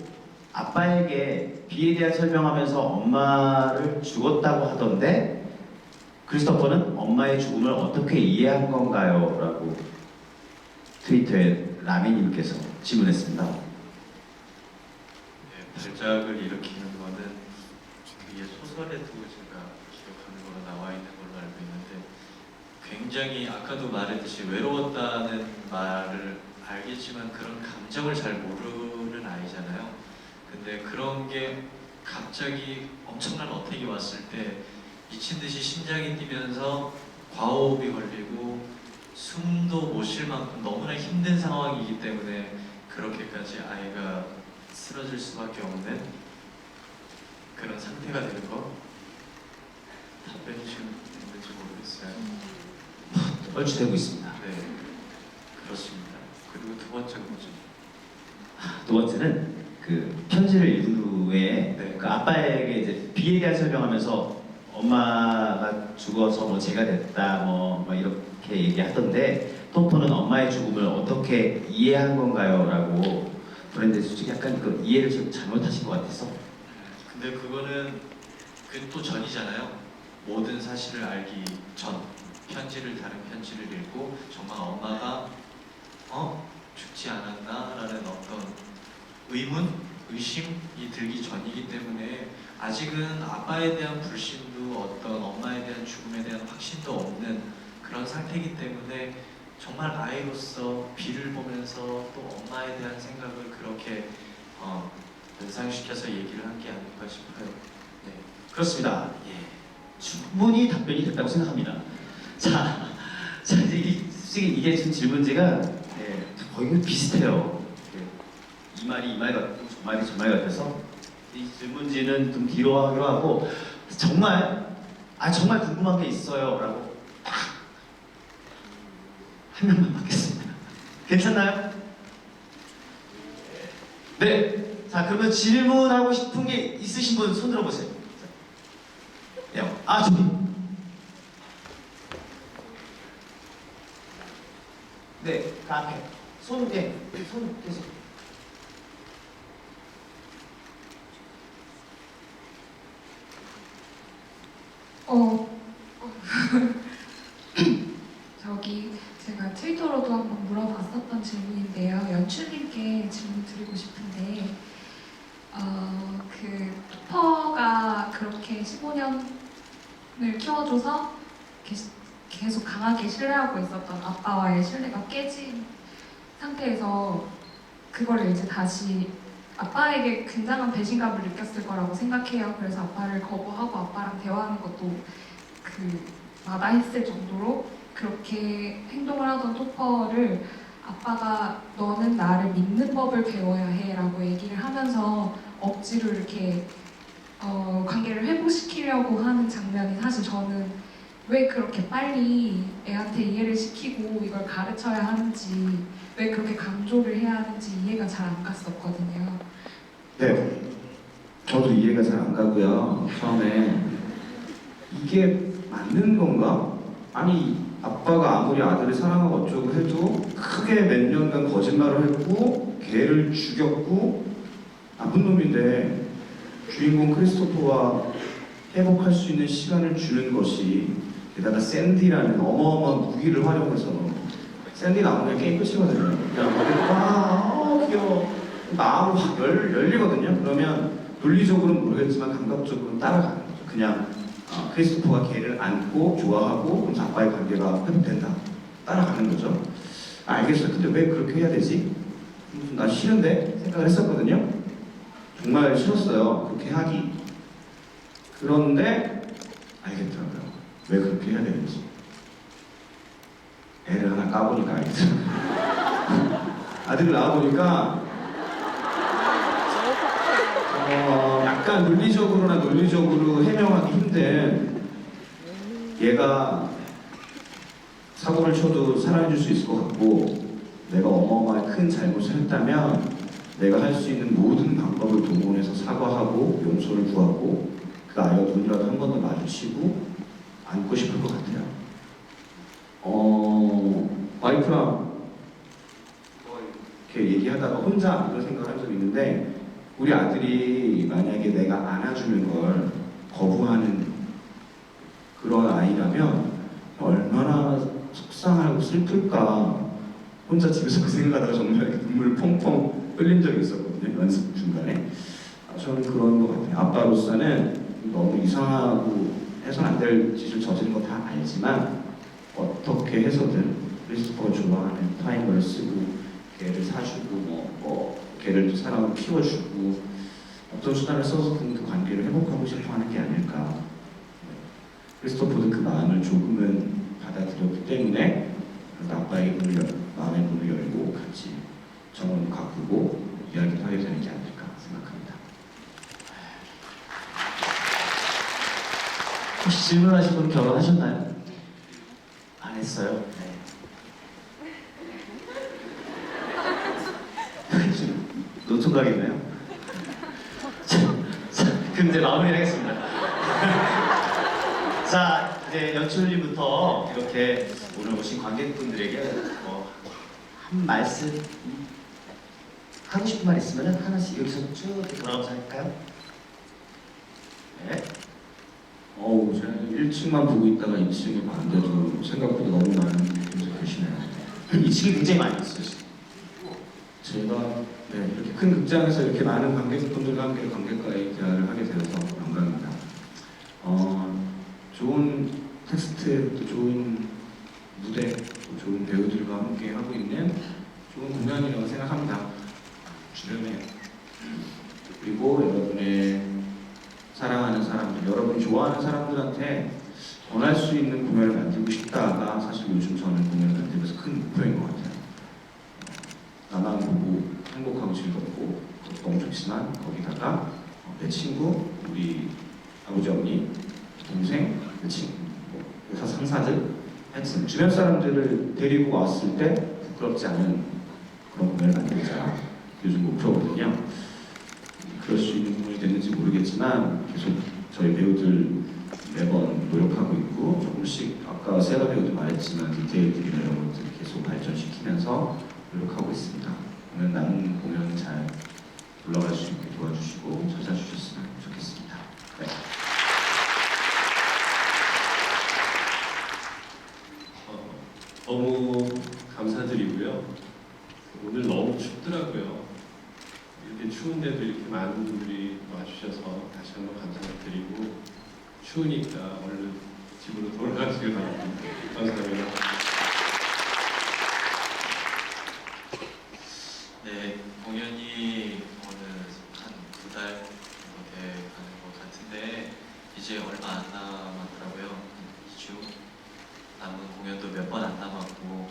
S2: 아빠에게 비에 대한 설명하면서 엄마를 죽었다고 하던데 크리스토퍼는 엄마의 죽음을 어떻게 이해한 건가요? 라고 트위터에 라미님께서 질문했습니다.
S4: 발작을 일으키는 거는 위에 소설에도 제가 기억하는 거로 나와 있는 걸로 알고 있는데 굉장히 아까도 말했듯이 외로웠다는 말을 알겠지만 그런 감정을 잘 모르는 아이잖아요. 근데 그런 게 갑자기 엄청난 어택이 왔을 때 미친 듯이 심장이 뛰면서 과호흡이 걸리고 숨도 못 쉴 만큼 너무나 힘든 상황이기 때문에 그렇게까지 아이가 쓰러질 수밖에 없는 그런 상태가 되는 거 답변이 지금 있는지 모르겠어요.
S2: 얼추되고 있습니다.
S4: 네, 그렇습니다. 그리고 두 번째가 뭐죠?
S2: 두 번째는 그 편지를 읽은 후에
S4: 네.
S2: 그 아빠에게 이제 비에 대한 설명하면서 엄마가 죽어서 뭐 제가 됐다 뭐 이렇게 얘기하던데 토퍼는 엄마의 죽음을 어떻게 이해한 건가요? 라고 그런데 솔직히 약간 그 이해를 좀 잘못하신 것 같아서.
S4: 근데 그거는 그 또 전이잖아요. 모든 사실을 알기 전. 다른 편지를 읽고 정말 엄마가 죽지 않았나라는 어떤 의심이 들기 전이기 때문에 아직은 아빠에 대한 불신도 어떤 엄마에 대한 죽음에 대한 확신도 없는 그런 상태이기 때문에 정말 아이로서 비를 보면서 또 엄마에 대한 생각을 그렇게 연상시켜서 얘기를 한 게 아닐까 싶어요. 네.
S2: 그렇습니다. 예. 충분히 답변이 됐다고 생각합니다. 자 이제 솔직히 이게 지금 질문지가 거의 비슷해요. 이 말이 이 말 같고 저 말이 저 말 같아서 이 질문지는 좀 뒤로 하기로 하고 정말 궁금한 게 있어요라고 딱 한 명만 받겠습니다. 괜찮나요? 네. 자 그러면 질문하고 싶은 게 있으신 분 손 들어보세요. 저기. 네, 그 앞에 손 계속.
S10: 저기 제가 트위터로도 한번 물어봤었던 질문인데요. 연출님께 질문 드리고 싶은데 그 토퍼가 그렇게 15년을 키워줘서 계속 강하게 신뢰하고 있었던 아빠와의 신뢰가 깨진 상태에서 그걸 이제 다시 아빠에게 굉장한 배신감을 느꼈을 거라고 생각해요. 그래서 아빠를 거부하고 아빠랑 대화하는 것도 마다했을 정도로 그렇게 행동을 하던 토퍼를 아빠가 너는 나를 믿는 법을 배워야 해 라고 얘기를 하면서 억지로 이렇게 관계를 회복시키려고 하는 장면이 사실 저는 왜 그렇게 빨리 애한테 이해를 시키고 이걸 가르쳐야 하는지 왜 그렇게 강조를 해야 하는지 이해가 잘 안 갔었거든요.
S9: 네, 저도 이해가 잘 안 가고요. 처음에 이게 맞는 건가? 아니 아빠가 아무리 아들을 사랑하고 어쩌고 해도 크게 몇 년간 거짓말을 했고 걔를 죽였고 나쁜 놈인데 주인공 크리스토퍼와 회복할 수 있는 시간을 주는 것이 게다가 샌디라는 어마어마한 무기를 활용해서 샌디 나오면 게임 끝이거든요. 그냥 와 귀여워 마음이 확 열리거든요. 그러면 논리적으로는 모르겠지만 감각적으로는 따라가는 거죠. 그냥 크리스토퍼가 걔를 안고 좋아하고 그럼 아빠의 관계가 회복된다. 따라가는 거죠. 알겠어요. 근데 왜 그렇게 해야 되지? 나 싫은데? 생각을 했었거든요. 정말 싫었어요. 그렇게 하기. 그런데 알겠더라고요. 왜 그렇게 해야 되는지. 애를 하나 까보니까 알겠더라고요. 아들을 낳아보니까 약간 물리적으로나 논리적으로 해명하기 힘든 얘가 사고를 쳐도 사랑해줄 수 있을 것 같고 내가 어마어마하게 큰 잘못을 했다면 내가 할 수 있는 모든 방법을 동원해서 사과하고 용서를 구하고 그 아이가 눈이라도 한 번 더 마주치고 안고 싶을 것 같아요. 와이프랑 이렇게 얘기하다가 혼자 이런 생각을 한 적이 있는데 우리 아들이 만약에 내가 안아주는 걸 거부하는 그런 아이라면 얼마나 속상하고 슬플까. 혼자 집에서 그 생각하다가 정말 눈물 펑펑 흘린 적이 있었거든요. 연습 중간에. 저는 그런 것 같아요. 아빠로서는 너무 이상하고 해서는 안 될 짓을 저지른 거 다 알지만 어떻게 해서든 크리스토퍼가 좋아하는 타이머를 쓰고 걔를 사주고 걔를 또 사랑으로 키워주고 어떤 수단을 써서 그 관계를 회복하고 싶어하는 게 아닐까. 크리스토퍼도 그 마음을 조금은 받아들였기 때문에 아빠에게 마음의 문을 열고 같이 정원을 가꾸고 이야기를 하게 되는 게 아닐까 생각합니다.
S2: 혹시 질문하신 분 결혼하셨나요? 안 했어요? 네. 지금 노총각이네요. 그럼 이제 마무리를 하겠습니다. 자, 이제 연출님부터 이렇게 오늘 오신 관객분들에게 한 말씀 하고 싶은 말 있으면 하나씩 여기서 쭉 이렇게 돌아가면서 할까요? 네.
S3: 제가
S9: 1층만 보고 있다가 2층에 봤는데도 생각보다 너무 많은 분들 계시네요.
S2: 2층이 굉장히 많이 있어요.
S9: 제가 이렇게 큰 극장에서 이렇게 많은 관객분들과 함께 관객과의 대화를 하게 되어서 영광입니다. 좋은 텍스트, 또 좋은 무대, 또 좋은 배우들과 함께 하고 있는 좋은 공연이라고 생각합니다. 주변에 그리고 여러분의 사랑하는 사람들, 여러분이 좋아하는 사람들한테 전할 수 있는 공연을 만들고 싶다가 사실 요즘 저는 공연을 만들면서 큰 목표인 것 같아요. 나만 보고 행복하고 즐겁고 그것도 너무 좋지만 거기다가 내 친구, 우리 아버지, 어머니, 동생, 내 친구, 회사 상사들, 하여튼 주변 사람들을 데리고 왔을 때 부끄럽지 않은 그런 공연을 만들자 요즘 목표거든요. 그럴 수 있는 공연이 됐는지 모르겠지만 계속 저희 배우들 매번 노력하고 있고 조금씩 아까 세라 배우도 말했지만 디테일들이나 이런 것들을 계속 발전시키면서 노력하고 있습니다. 오늘 남은 공연 잘 올라갈 수 있게 도와주시고 찾아주셨으면 좋겠습니다. 네.
S8: 너무 감사드리고요. 오늘 너무 춥더라고요. 이렇게 추운데도 이렇게 많은 분들이 와주셔서 다시 한번 감사드리고 추우니까 얼른 집으로 돌아가시길 바랍니다. 감사합니다.
S4: 네, 공연이 어느 한 2달 정도 돼가는 것 같은데 이제 얼마 안 남았더라고요. 한 2주 남은 공연도 몇 번 안 남았고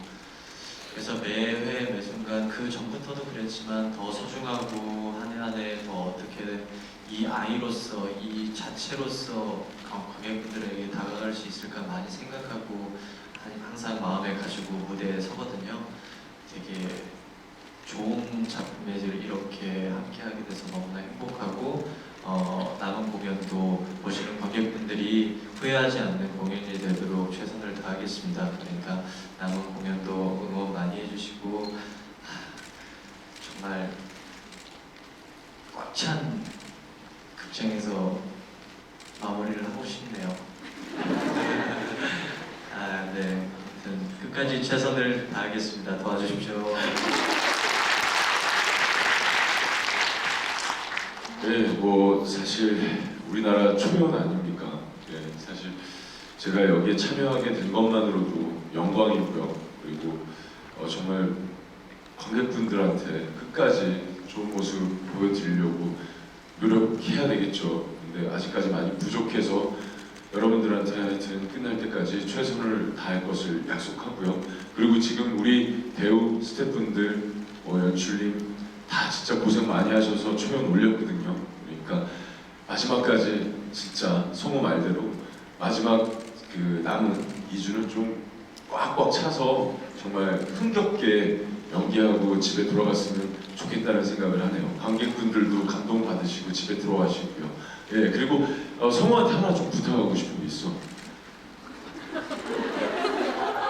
S4: 그래서 매회 매 순간 그 전부터도 그랬지만 더 소중하고 한 해 한 해 더 어떻게든 이 아이로서 이 자체로서 관객분들에게 다가갈 수 있을까 많이 생각하고 항상 마음에 가지고 무대에 서거든요. 되게 좋은 작품을 이렇게 함께하게 돼서 너무나 행복하고 남은 공연도 보시는 관객분들이 후회하지 않는 공연이 되도록 최선을 다하겠습니다. 그러니까 남은 공연도 응원 많이 해주시고 정말 꽉 찬 극장에서 마무리를 하고 싶네요. 네, 아무튼 끝까지 최선을 다하겠습니다. 도와주십시오.
S7: 네, 뭐 사실 우리나라 초연 아닙니까? 네, 사실 제가 여기에 참여하게 된 것만으로도 영광이고요. 그리고 정말 관객분들한테 끝까지 좋은 모습 보여드리려고 노력해야 되겠죠. 근데 아직까지 많이 부족해서 여러분들한테 하여튼 끝날 때까지 최선을 다할 것을 약속하고요. 그리고 지금 우리 배우, 스태프분들, 연출님 다 진짜 고생 많이 하셔서 초연 올렸거든요. 그러니까 마지막까지 진짜 성우 말대로 마지막 그 남은 2주는 좀 꽉꽉 차서 정말 흥겹게 연기하고 집에 돌아갔으면 좋겠다는 생각을 하네요. 관객분들도 감동받으시고 집에 들어가시고요. 예, 그리고 성우한테 하나 좀 부탁하고 싶은 게 있어.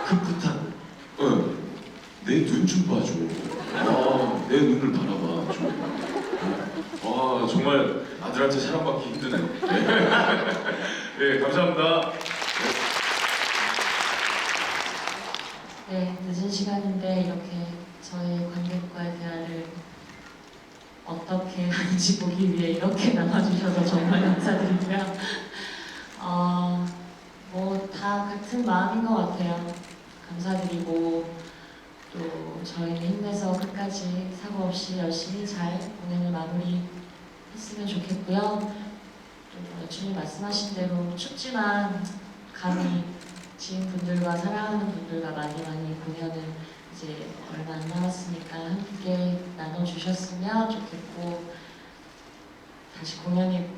S7: 그 부탁. 내 눈 좀 봐줘. 내 눈을 바라봐 좀. 정말 아들한테 사랑받기 힘드네. 네, 감사합니다.
S5: 네, 늦은 시간인데 이렇게 저희 관객과의 대화를 어떻게 하는지 보기 위해 이렇게 나와주셔서 정말 감사드리고요. 뭐 다 같은 마음인 것 같아요. 감사드리고 또 저희는 힘내서 끝까지 사고 없이 열심히 잘 공연을 마무리했으면 좋겠고요. 또 주님 말씀하신 대로 춥지만 감히 지인분들과 사랑하는 분들과 많이 공연을 이제 얼마 안 남았으니까 함께 나눠주셨으면 좋겠고 다시 공연이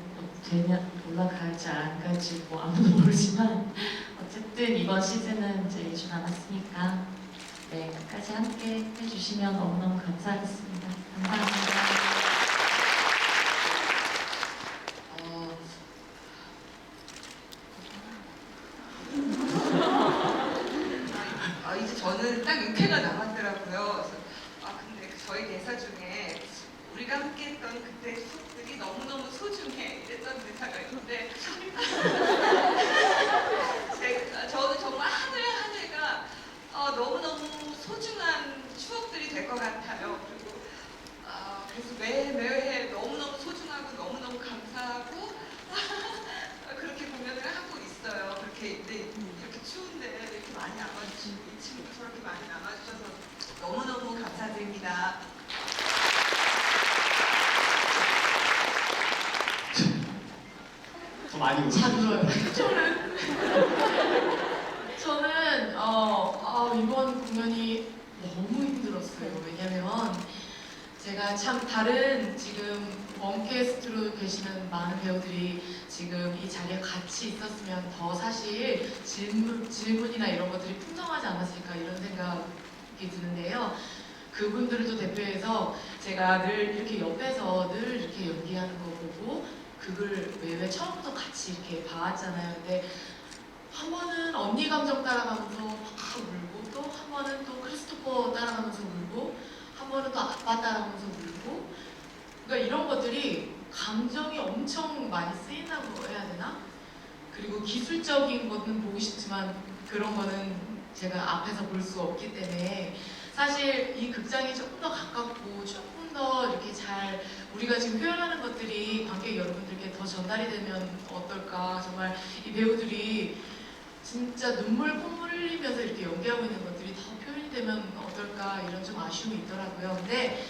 S5: 되면 올라갈지 안 갈지 뭐 아무도 모르지만 어쨌든 이번 시즌은 이제 2주 남았으니까 네, 끝까지 함께 해주시면 너무너무 감사하겠습니다. 감사합니다.
S6: 이제 저는 딱 6회가 남았더라고요. 그래서 근데 저희 대사 중에 우리가 함께했던 그때 추억들이 너무너무 소중해 이랬던 대사가 있는데 그렇게 많이 남아주셔서 너무너무 감사드립니다.
S2: 더 많이
S5: 잘
S2: 울어요.
S5: 울어요. 저는 이번 공연이 너무 힘들었어요. 왜냐면 제가 참 다른 지금 원캐스트로 계시는 많은 배우들이 지금 이 자리에 같이 있었으면 더 사실 질문이나 이런 것들이 풍성하지 않았을까 이런 생각이 드는데요. 그분들을 또 대표해서 제가 늘 이렇게 옆에서 늘 이렇게 연기하는 거 보고 그걸 왜 처음부터 같이 이렇게 봐왔잖아요. 근데 한 번은 언니 감정 따라가면서 막 울고 또 한 번은 또 크리스토퍼 따라가면서 울고 한 번은 또 아빠 따라가면서 울고 그러니까 이런 것들이 감정이 엄청 많이 쓰인다고 해야 되나? 그리고 기술적인 거는 보고 싶지만 그런 거는 제가 앞에서 볼 수 없기 때문에 사실 이 극장이 조금 더 가깝고 조금 더 이렇게 잘 우리가 지금 표현하는 것들이 관객 여러분들께 더 전달이 되면 어떨까. 정말 이 배우들이 진짜 눈물 콧물 흘리면서 이렇게 연기하고 있는 것들이 더 표현이 되면 어떨까 이런 좀 아쉬움이 있더라고요. 근데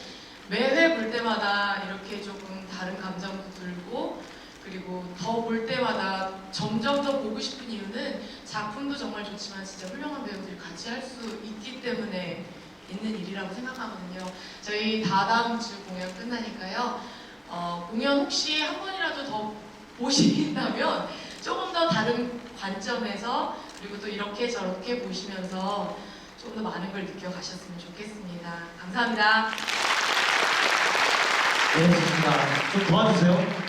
S5: 매회 볼 때마다 이렇게 조금 다른 감정도 들고 그리고 더 볼 때마다 점점 더 보고 싶은 이유는 작품도 정말 좋지만 진짜 훌륭한 배우들이 같이 할 수 있기 때문에 있는 일이라고 생각하거든요. 저희 다다음 주 공연 끝나니까요. 공연 혹시 한 번이라도 더 보신다면 조금 더 다른 관점에서 그리고 또 이렇게 저렇게 보시면서 조금 더 많은 걸 느껴가셨으면 좋겠습니다. 감사합니다.
S2: 네, 좋습니다. 좀 도와주세요.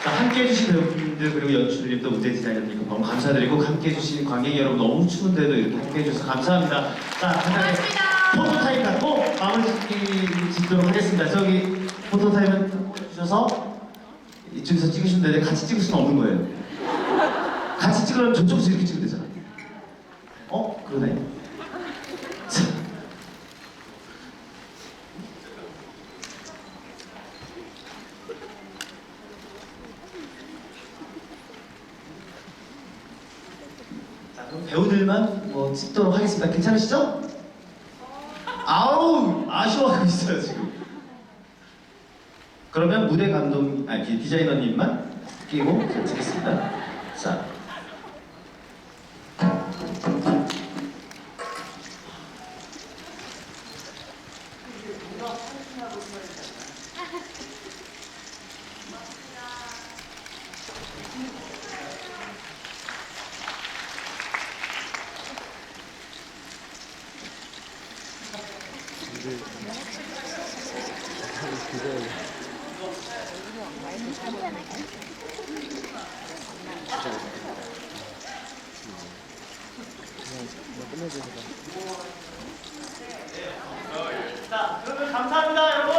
S2: 자, 함께 해주신 배우분들 그리고 연출님 또 무대 디자이너님 너무 감사드리고 함께 해주신 관객 여러분 너무 추운데도 이렇게 함께 해주셔서 감사합니다. 자, 간단하게 포토타임 갖고 마무리 짓도록 하겠습니다. 저기 포토타임은 주셔서 이쪽에서 찍으시면 되는데 같이 찍을 수는 없는 거예요. 같이 찍으려면 저쪽에서 이렇게 찍으면 되잖아. 그러네. 자, 그럼 배우들만 뭐 찍도록 하겠습니다. 괜찮으시죠? 아우, 아쉬워하고 있어요, 지금. 그러면 무대 감독, 디자이너님만 끼고 찍겠습니다. 자. 자, 그러면 감사합니다, 여러분.